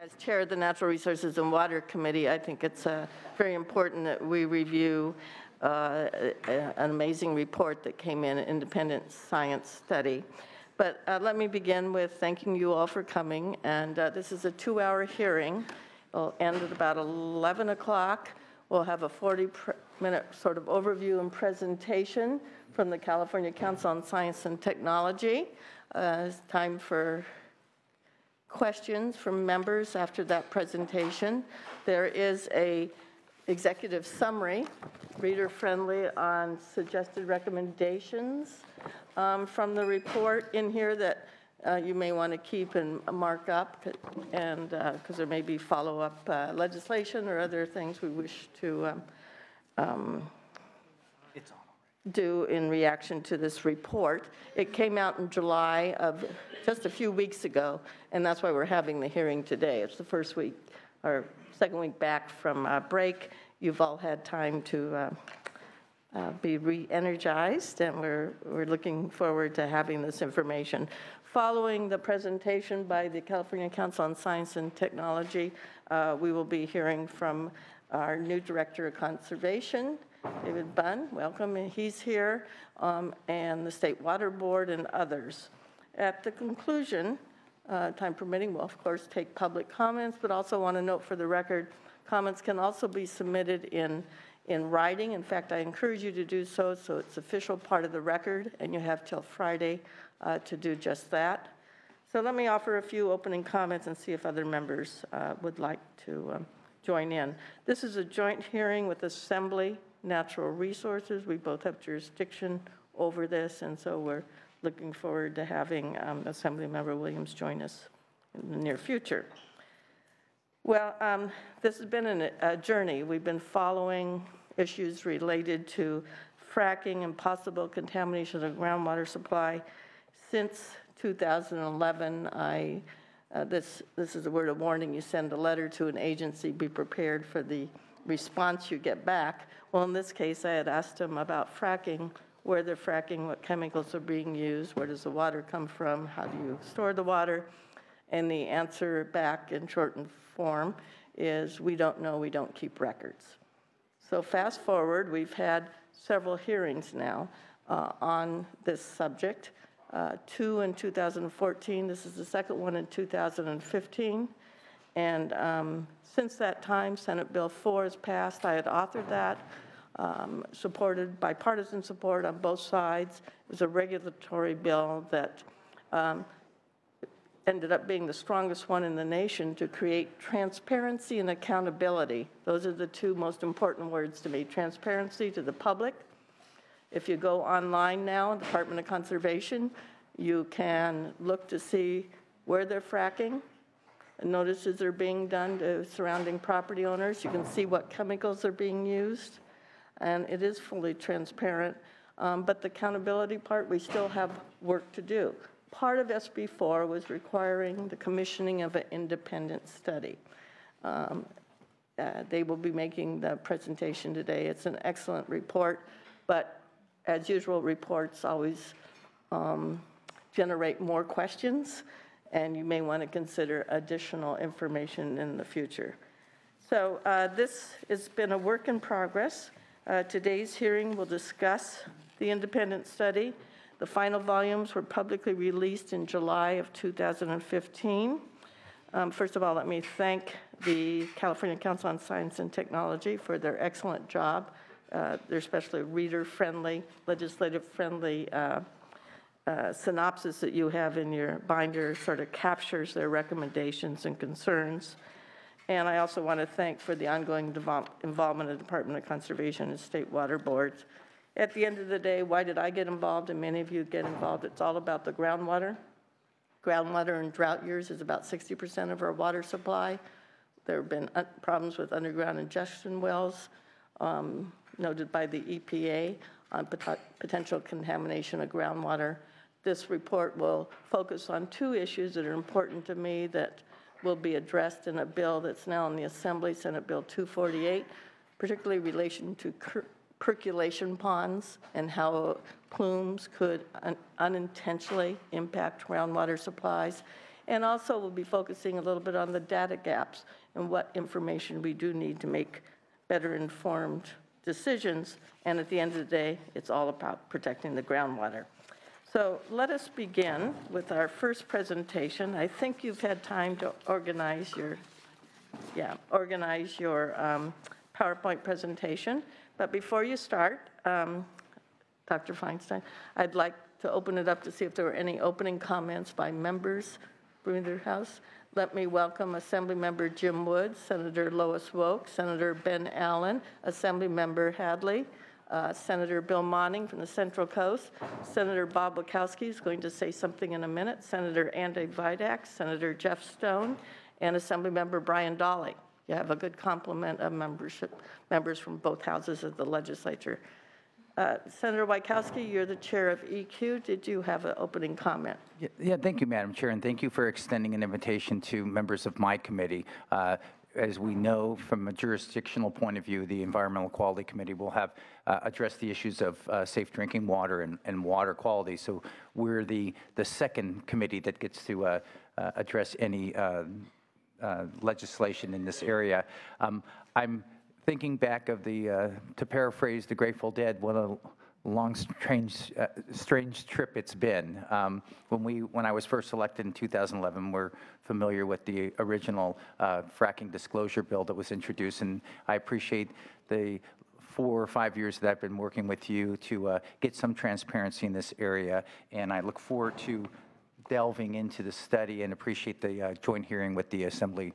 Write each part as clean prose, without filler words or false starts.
As chair of the Natural Resources and Water Committee, I think it's very important that we review an amazing report that came in, an independent science study. But let me begin with thanking you all for coming. And this is a 2-hour hearing. It'll end at about 11 o'clock. We'll have a 40-minute sort of overview and presentation from the California Council on Science and Technology. It's time for questions from members after that presentation. There is a executive summary, reader-friendly, on suggested recommendations from the report in here that you may want to keep and mark up, and because there may be follow-up legislation or other things we wish to do in reaction to this report. It came out in July of just a few weeks ago, and that's why we're having the hearing today. It's the first week or second week back from break. You've all had time to be re-energized, and we're looking forward to having this information. Following the presentation by the California Council on Science and Technology, we will be hearing from our new Director of Conservation, David Bunn. Welcome, he's here, and the State Water Board and others. At the conclusion, time permitting, we'll of course take public comments, but also want to note for the record, comments can also be submitted in writing. In fact, I encourage you to do so it's official part of the record, and you have till Friday to do just that. So let me offer a few opening comments and see if other members would like to join in. This is a joint hearing with Assembly Natural Resources. We both have jurisdiction over this, and so we're looking forward to having Assemblymember Williams join us in the near future. Well, this has been a journey. We've been following issues related to fracking and possible contamination of groundwater supply since 2011. This is a word of warning. You send a letter to an agency, be prepared for the response you get back. Well, in this case, I had asked them about fracking, where they're fracking, what chemicals are being used, where does the water come from, how do you store the water? And the answer back in shortened form is, we don't know, we don't keep records. So fast forward, we've had several hearings now on this subject. 2 in 2014, this is the second one in 2015. And since that time, Senate Bill 4 has passed. I had authored that, supported bipartisan support on both sides. It was a regulatory bill that ended up being the strongest one in the nation to create transparency and accountability. Those are the two most important words to me, transparency to the public. If you go online now, Department of Conservation, you can look to see where they're fracking. Notices are being done to surrounding property owners. You can see what chemicals are being used, and it is fully transparent. But the accountability part, we still have work to do. Part of SB 4 was requiring the commissioning of an independent study. They will be making the presentation today. It's an excellent report, but as usual, reports always generate more questions, and you may want to consider additional information in the future. So this has been a work in progress. Today's hearing will discuss the independent study. The final volumes were publicly released in July of 2015. First of all, let me thank the California Council on Science and Technology for their excellent job. Their especially reader-friendly, legislative-friendly synopsis that you have in your binder sort of captures their recommendations and concerns. And I also want to thank for the ongoing involvement of the Department of Conservation and State Water Boards. At the end of the day, why did I get involved and many of you get involved? It's all about the groundwater. Groundwater in drought years is about 60% of our water supply. There have been problems with underground ingestion wells noted by the EPA on potential contamination of groundwater. This report will focus on 2 issues that are important to me that will be addressed in a bill that's now in the Assembly, Senate Bill 248, particularly in relation to percolation ponds and how plumes could unintentionally impact groundwater supplies, And also, we'll be focusing a little bit on the data gaps and what information we do need to make better informed decisions. And at the end of the day, it's all about protecting the groundwater. So let us begin with our first presentation. I think you've had time to organize your PowerPoint presentation. But before you start, Dr. Feinstein, I'd like to open it up to see if there were any opening comments by members, Bruder House. Let me welcome Assemblymember Jim Woods, Senator Lois Woke, Senator Ben Allen, Assemblymember Hadley, Senator Bill Monning from the Central Coast, Senator Bob Wachowski is going to say something in a minute, Senator Andy Vidak, Senator Jeff Stone, and Assemblymember Brian Dolly. You have a good complement of members from both houses of the legislature. Senator Wachowski, you're the chair of EQ. Did you have an opening comment? Yeah, thank you, Madam Chair, and thank you for extending an invitation to members of my committee. As we know, from a jurisdictional point of view, the Environmental Quality Committee will have addressed the issues of safe drinking water and water quality. So we're the second committee that gets to address any legislation in this area. I'm thinking back of the, to paraphrase the Grateful Dead, what a long, strange trip it's been. When I was first elected in 2011, we're familiar with the original fracking disclosure bill that was introduced, and I appreciate the 4 or 5 years that I've been working with you to get some transparency in this area, and I look forward to delving into the study and appreciate the joint hearing with the Assembly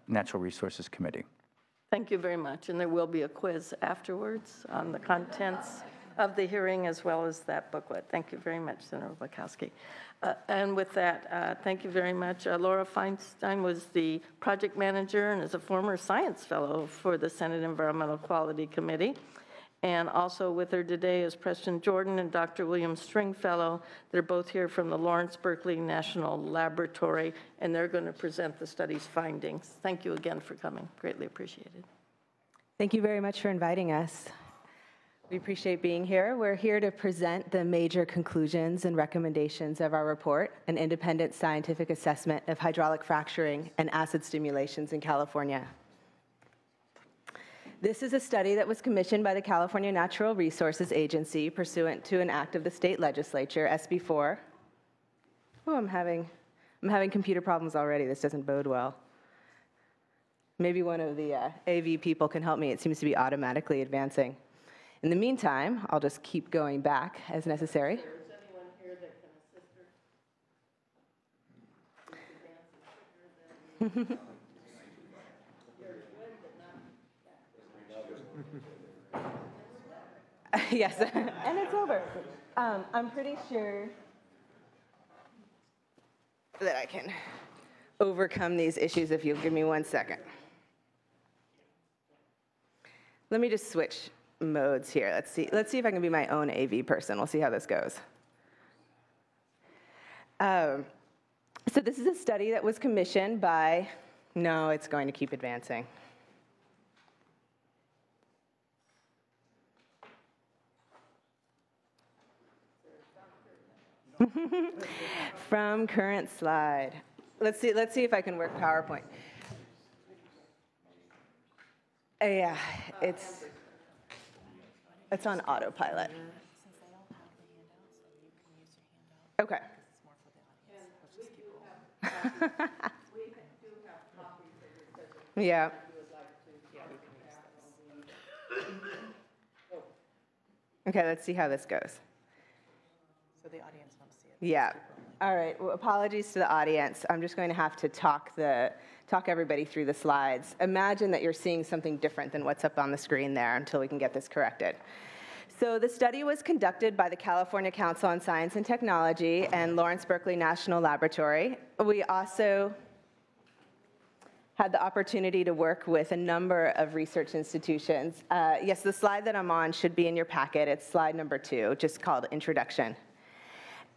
Natural Resources Committee. Thank you very much, and there will be a quiz afterwards on the contents of the hearing as well as that booklet. Thank you very much, Senator Wachowski. And with that, thank you very much. Laura Feinstein was the project manager and is a former science fellow for the Senate Environmental Quality Committee. And also with her today is Preston Jordan and Dr. William Stringfellow. They're both here from the Lawrence Berkeley National Laboratory, and they're going to present the study's findings. Thank you again for coming. Greatly appreciated. Thank you very much for inviting us. We appreciate being here. We're here to present the major conclusions and recommendations of our report, an independent scientific assessment of hydraulic fracturing and acid stimulations in California. This is a study that was commissioned by the California Natural Resources Agency pursuant to an act of the state legislature, SB 4. Oh, I'm having computer problems already. This doesn't bode well. Maybe one of the AV people can help me. It seems to be automatically advancing. In the meantime, I'll just keep going back as necessary. Is anyone here that can assist her? Yes, and it's over. I'm pretty sure that I can overcome these issues if you'll give me 1 second. Let me just switch modes here. Let's see if I can be my own AV person. We'll see how this goes. So this is a study that was commissioned by, no, it's going to keep advancing. From current slide. Let's see if I can work PowerPoint. Yeah, it's on autopilot. Okay. Yeah. Okay, let's see how this goes. So the audience wants to see it. Yeah. All right. Well, apologies to the audience. I'm just going to have to talk everybody through the slides. Imagine that you're seeing something different than what's up on the screen there until we can get this corrected. So the study was conducted by the California Council on Science and Technology and Lawrence Berkeley National Laboratory. We also had the opportunity to work with a number of research institutions. Yes, the slide that I'm on should be in your packet. It's slide number 2, just called Introduction.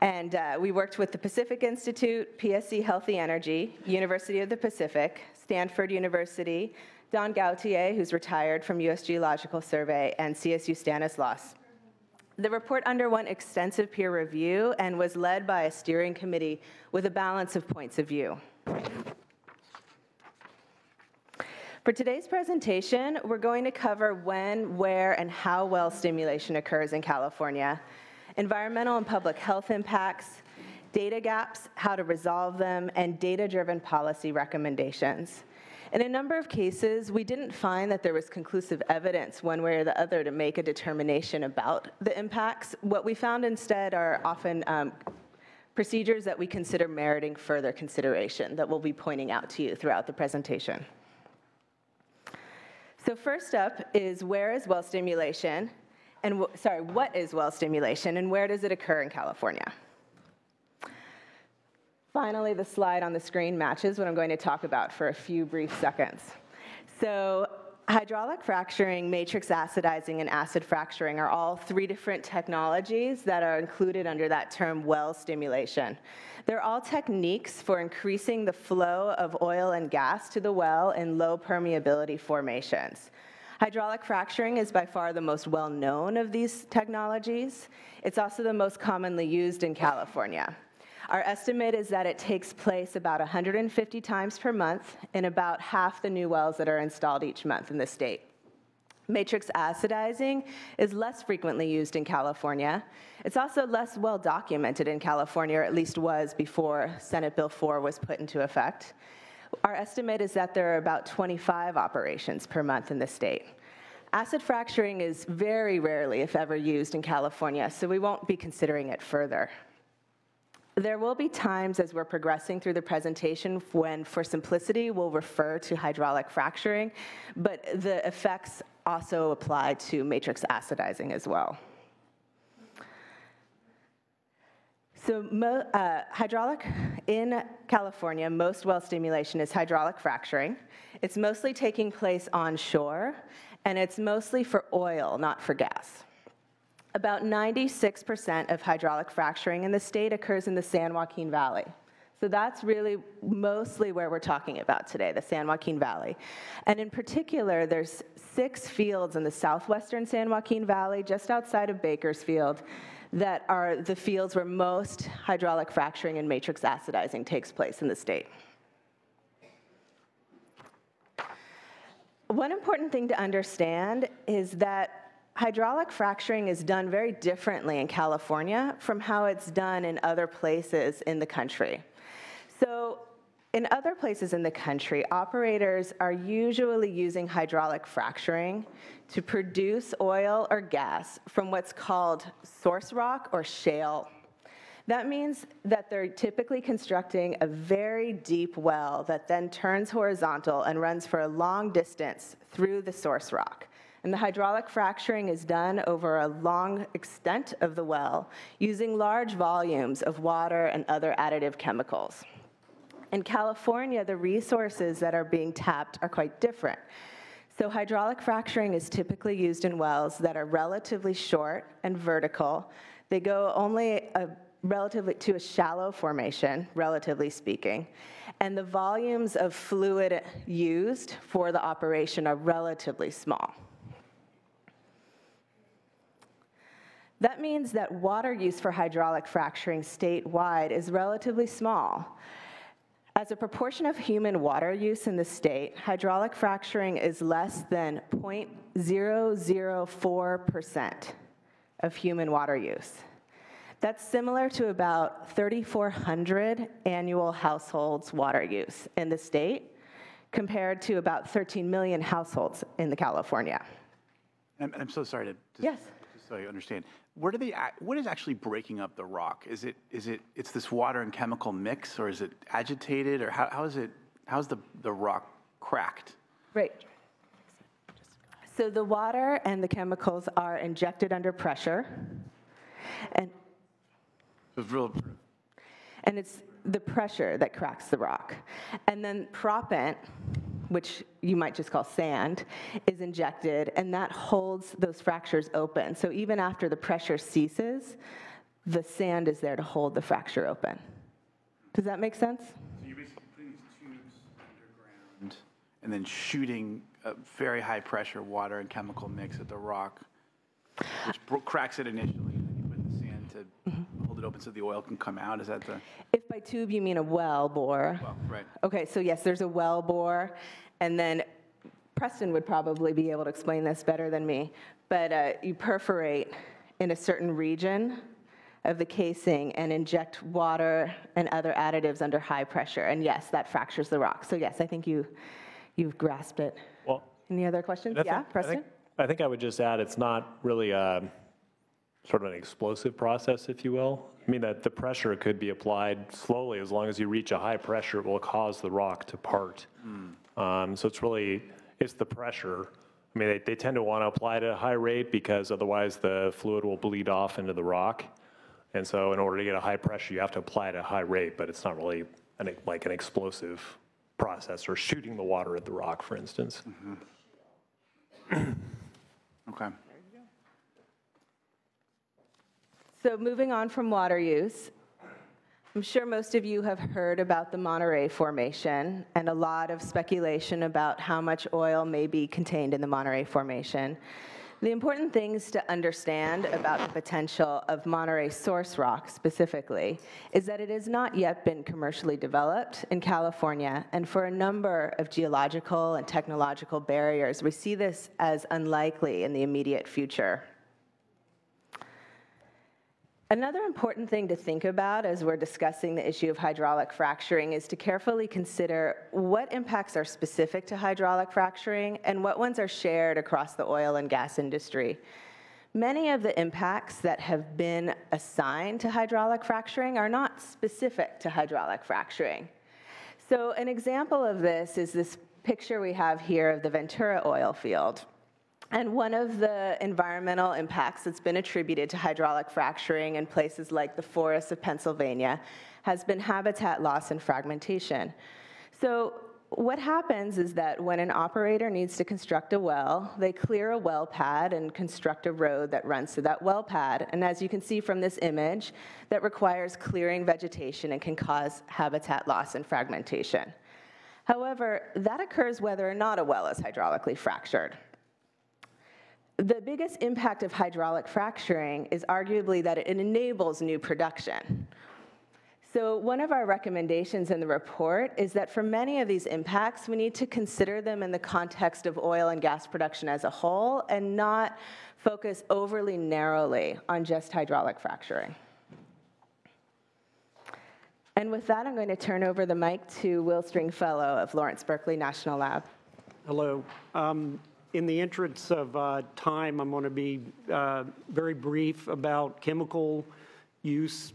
And we worked with the Pacific Institute, PSC Healthy Energy, University of the Pacific, Stanford University, Don Gautier, who's retired from U.S. Geological Survey, and CSU Stanislaus. The report underwent extensive peer review and was led by a steering committee with a balance of points of view. For today's presentation, we're going to cover when, where, and how well stimulation occurs in California, environmental and public health impacts, data gaps, how to resolve them, and data-driven policy recommendations. In a number of cases, we didn't find that there was conclusive evidence one way or the other to make a determination about the impacts. What we found instead are often procedures that we consider meriting further consideration that we'll be pointing out to you throughout the presentation. So first up is what is well stimulation and where does it occur in California? Finally, the slide on the screen matches what I'm going to talk about for a few brief seconds. So hydraulic fracturing, matrix acidizing, and acid fracturing are all three different technologies that are included under that term well stimulation. They're all techniques for increasing the flow of oil and gas to the well in low permeability formations. Hydraulic fracturing is by far the most well-known of these technologies. It's also the most commonly used in California. Our estimate is that it takes place about 150 times per month in about half the new wells that are installed each month in the state. Matrix acidizing is less frequently used in California. It's also less well documented in California, or at least was before Senate Bill 4 was put into effect. Our estimate is that there are about 25 operations per month in the state. Acid fracturing is very rarely, if ever, used in California, so we won't be considering it further. There will be times as we're progressing through the presentation when, for simplicity, we'll refer to hydraulic fracturing, but the effects also apply to matrix acidizing as well. So hydraulic, in California, most well stimulation is hydraulic fracturing. It's mostly taking place onshore, and it's mostly for oil, not for gas. About 96% of hydraulic fracturing in the state occurs in the San Joaquin Valley. So that's really mostly where we're talking about today, the San Joaquin Valley. And in particular, there's 6 fields in the southwestern San Joaquin Valley, just outside of Bakersfield, that are the fields where most hydraulic fracturing and matrix acidizing takes place in the state. One important thing to understand is that hydraulic fracturing is done very differently in California from how it's done in other places in the country. So in other places in the country, operators are usually using hydraulic fracturing to produce oil or gas from what's called source rock or shale. That means that they're typically constructing a very deep well that then turns horizontal and runs for a long distance through the source rock. And the hydraulic fracturing is done over a long extent of the well using large volumes of water and other additive chemicals. In California, the resources that are being tapped are quite different. So hydraulic fracturing is typically used in wells that are relatively short and vertical. They go only to a shallow formation, relatively speaking, and the volumes of fluid used for the operation are relatively small. That means that water use for hydraulic fracturing statewide is relatively small. As a proportion of human water use in the state, hydraulic fracturing is less than 0.004% of human water use. That's similar to about 3,400 annual households' water use in the state, compared to about 13 million households in California. I'm so sorry to Yes. just so you understand. What is actually breaking up the rock? It's this water and chemical mix, or is it agitated, or how's the rock cracked? Right. So the water and the chemicals are injected under pressure, and it's the pressure that cracks the rock. And then proppant, which you might just call sand, is injected, and that holds those fractures open. So even after the pressure ceases, the sand is there to hold the fracture open. Does that make sense? So you're basically putting these tubes underground and then shooting a very high pressure water and chemical mix at the rock. which cracks it initially, and then you put the sand to hold it open so the oil can come out? Is that the? If by tube you mean a well bore. Well, right. Okay, so yes, there's a well bore, and then Preston would probably be able to explain this better than me, but you perforate in a certain region of the casing and inject water and other additives under high pressure, and yes, that fractures the rock. So yes, I think you've grasped it. Well, Any other questions? I Yeah, think- Preston? I think I would just add, it's not really sort of an explosive process, if you will. I mean, that the pressure could be applied slowly. As long as you reach a high pressure, it will cause the rock to part. So it's the pressure. I mean, they tend to want to apply it at a high rate because otherwise the fluid will bleed off into the rock. And so in order to get a high pressure, you have to apply it at a high rate, but it's not really like an explosive process or shooting the water at the rock, for instance. Okay. So moving on from water use, I'm sure most of you have heard about the Monterey Formation and a lot of speculation about how much oil may be contained in the Monterey Formation. The important things to understand about the potential of Monterey source rock specifically is that it has not yet been commercially developed in California, and for a number of geological and technological barriers, we see this as unlikely in the immediate future. Another important thing to think about as we're discussing the issue of hydraulic fracturing is to carefully consider what impacts are specific to hydraulic fracturing and what ones are shared across the oil and gas industry. Many of the impacts that have been assigned to hydraulic fracturing are not specific to hydraulic fracturing. So an example of this is this picture we have here of the Ventura oil field. And one of the environmental impacts that's been attributed to hydraulic fracturing in places like the forests of Pennsylvania has been habitat loss and fragmentation. So what happens is that when an operator needs to construct a well, they clear a well pad and construct a road that runs to that well pad. And as you can see from this image, that requires clearing vegetation and can cause habitat loss and fragmentation. However, that occurs whether or not a well is hydraulically fractured. The biggest impact of hydraulic fracturing is arguably that it enables new production. So one of our recommendations in the report is that for many of these impacts, we need to consider them in the context of oil and gas production as a whole and not focus overly narrowly on just hydraulic fracturing. And with that, I'm going to turn over the mic to Will Stringfellow of Lawrence Berkeley National Lab. Hello. In the interest of time, I'm going to be very brief about chemical use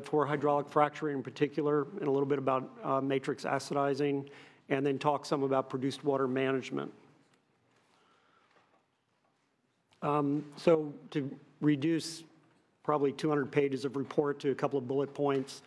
for hydraulic fracturing in particular, and a little bit about matrix acidizing, and then talk some about produced water management. So to reduce probably 200 pages of report to a couple of bullet points,